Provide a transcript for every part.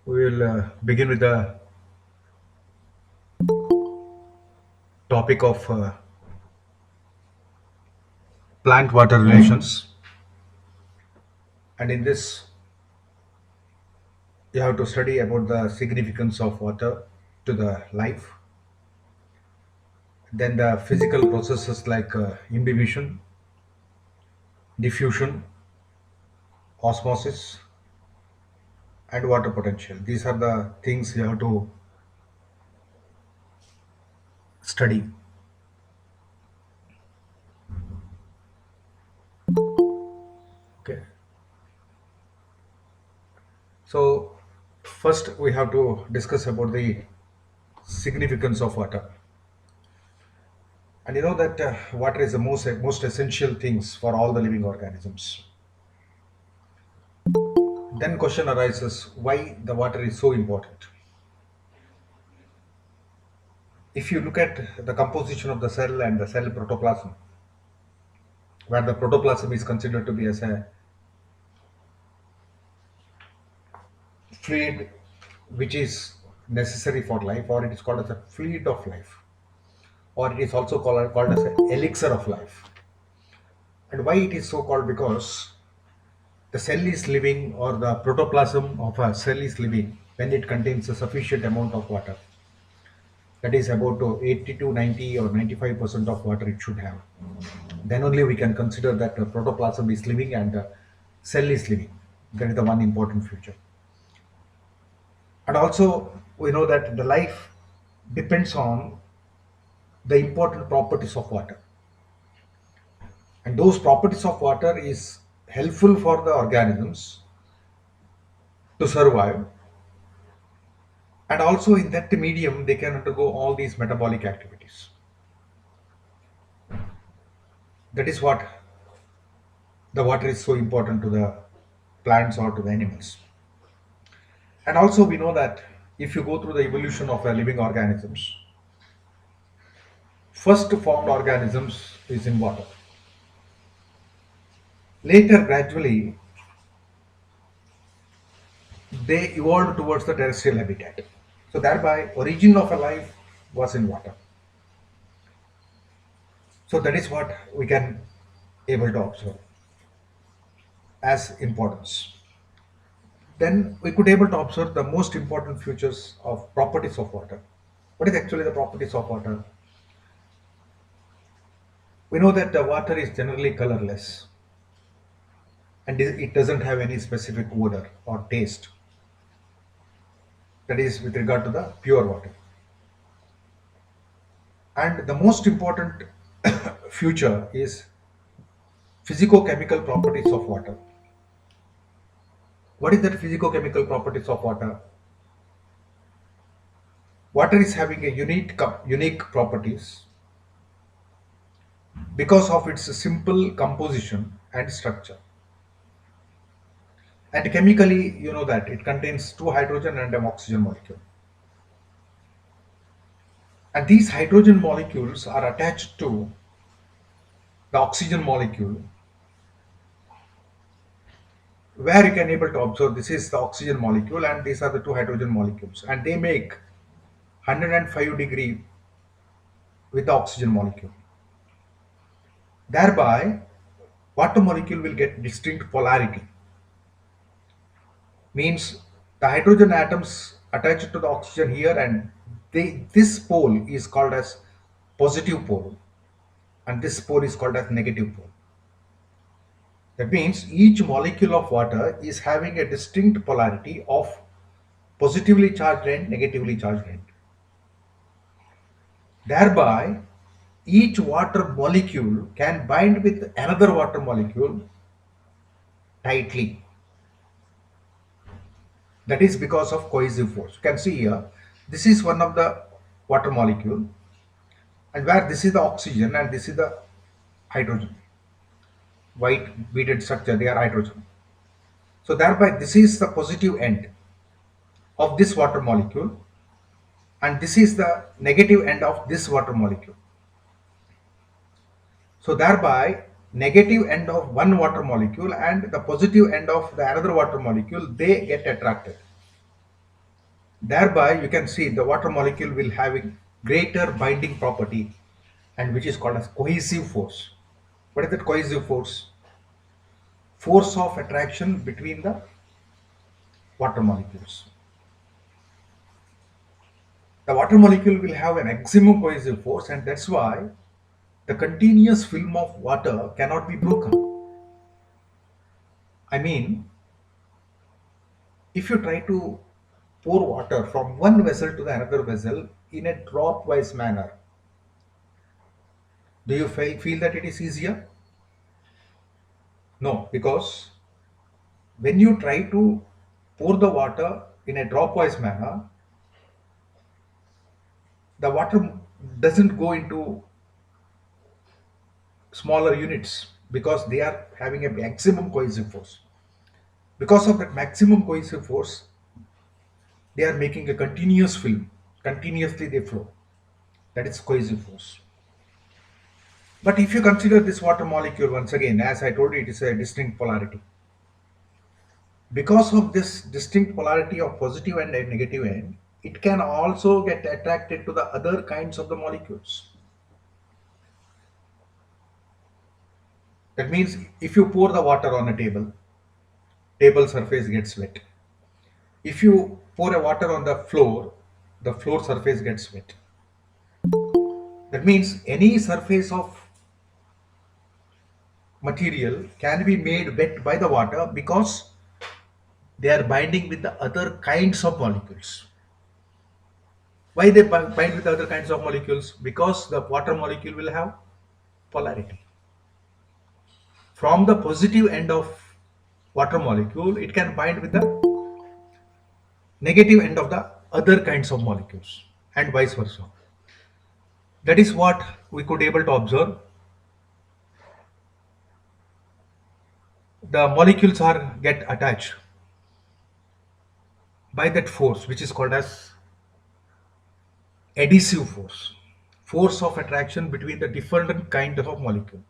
We will begin with the topic of plant water relations. And in this, you have to study about the significance of water to the life, then the physical processes like imbibition, diffusion, osmosis, and water potential. These are the things you have to study. Okay. So, first we have to discuss about the significance of water. And you know that water is the most essential things for all the living organisms. Then question arises why the water is so important. If you look at the composition of the cell and the cell protoplasm, where the protoplasm is considered to be as a fluid which is necessary for life, or it is called as a fluid of life, or it is also called as an elixir of life. And why it is so called? Because the cell is living, or the protoplasm of a cell is living when it contains a sufficient amount of water. That is about to 80 to 90 or 95% of water it should have. Then only we can consider that protoplasm is living and cell is living. That is the one important feature. And also we know that the life depends on the important properties of water, and those properties of water is helpful for the organisms to survive, and also in that medium they can undergo all these metabolic activities. That is what the water is so important to the plants or to the animals. And also we know that if you go through the evolution of living organisms, first formed organisms is in water. Later, gradually, they evolved towards the terrestrial habitat. So thereby, origin of a life was in water. So that is what we can able to observe as importance. Then we could able to observe the most important features of properties of water. What is actually the properties of water? We know that the water is generally colorless, and it doesn't have any specific odor or taste. That is with regard to the pure water. And the most important feature is physico-chemical properties of water. What is that physico-chemical properties of water? Water is having a unique properties because of its simple composition and structure. And chemically, you know that it contains two hydrogen and an oxygen molecule. And these hydrogen molecules are attached to the oxygen molecule, where you can able to observe this is the oxygen molecule and these are the two hydrogen molecules, and they make 105 degree with the oxygen molecule. Thereby, water molecule will get distinct polarity. Means the hydrogen atoms attached to the oxygen here, and this pole is called as positive pole, and this pole is called as negative pole. That means each molecule of water is having a distinct polarity of positively charged and negatively charged end. Thereby, each water molecule can bind with another water molecule tightly. That is because of cohesive force. You can see here, this is one of the water molecule, and where this is the oxygen and this is the hydrogen. White beaded structure, they are hydrogen. So thereby, this is the positive end of this water molecule, and this is the negative end of this water molecule. So thereby, negative end of one water molecule and the positive end of the another water molecule, they get attracted. Thereby you can see the water molecule will have a greater binding property, and which is called as cohesive force. What is that cohesive force? Force of attraction between the water molecules. The water molecule will have an maximum cohesive force, and that's why the continuous film of water cannot be broken. I mean, if you try to pour water from one vessel to the another vessel in a drop-wise manner, do you feel that it is easier? No, because when you try to pour the water in a drop-wise manner, the water doesn't go into smaller units because they are having a maximum cohesive force. Because of that maximum cohesive force, they are making a continuous film. Continuously they flow. That is cohesive force. But if you consider this water molecule once again, as I told you, it is a distinct polarity. Because of this distinct polarity of positive and negative end, it can also get attracted to the other kinds of the molecules. That means if you pour the water on a table, table surface gets wet. If you pour a water on the floor surface gets wet. That means any surface of material can be made wet by the water because they are binding with the other kinds of molecules. Why they bind with other kinds of molecules? Because the water molecule will have polarity. From the positive end of water molecule, it can bind with the negative end of the other kinds of molecules, and vice versa. That is what we could able to observe. The molecules are get attached by that force, which is called as adhesive force of attraction between the different kind of molecule.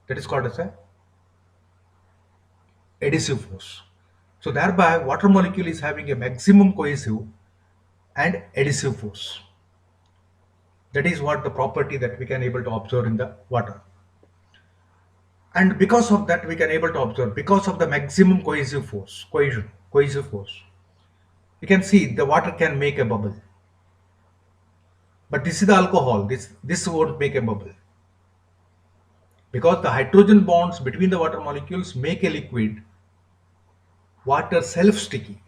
That is called as a adhesive force. So thereby water molecule is having a maximum cohesive and adhesive force. That is what the property that we can able to observe in the water. And because of that we can able to observe, because of the maximum cohesive force, you can see the water can make a bubble. But this is the alcohol, this won't make a bubble. Because the hydrogen bonds between the water molecules make a liquid water self-sticky.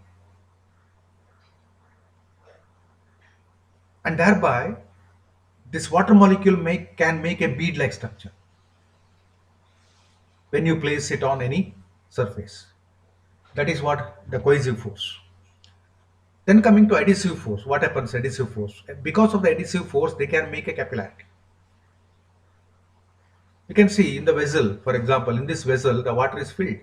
And thereby this water molecule can make a bead-like structure when you place it on any surface. That is what the cohesive force. Then coming to adhesive force, what happens adhesive force? Because of the adhesive force, they can make a capillarity. You can see in the vessel, for example, in this vessel, the water is filled.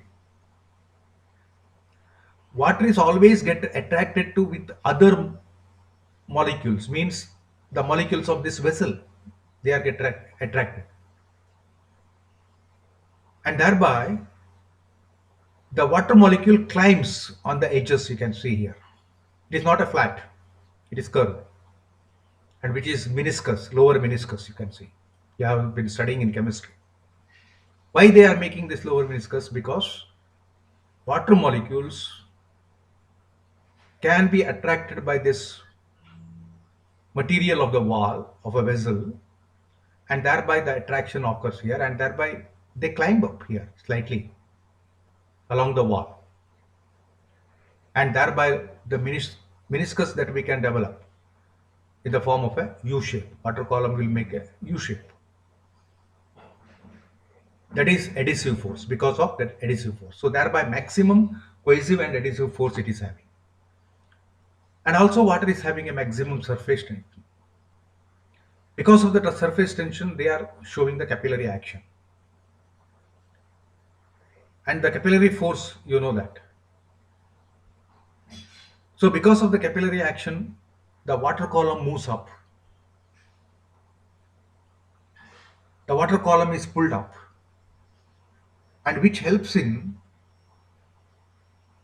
Water is always get attracted to with other molecules, means the molecules of this vessel, they are get attracted. And thereby, the water molecule climbs on the edges, you can see here. It is not a flat, it is curved, and which is meniscus, lower meniscus, you can see. You have been studying in chemistry. Why they are making this lower meniscus? Because water molecules can be attracted by this material of the wall of a vessel, and thereby the attraction occurs here, and thereby they climb up here slightly along the wall, and thereby the meniscus that we can develop in the form of a U shape. Water column will make a U shape. That is adhesive force, because of that adhesive force. So thereby maximum cohesive and adhesive force it is having. And also water is having a maximum surface tension. Because of the surface tension, they are showing the capillary action. And the capillary force, you know that. So because of the capillary action, the water column moves up. The water column is pulled up, and which helps in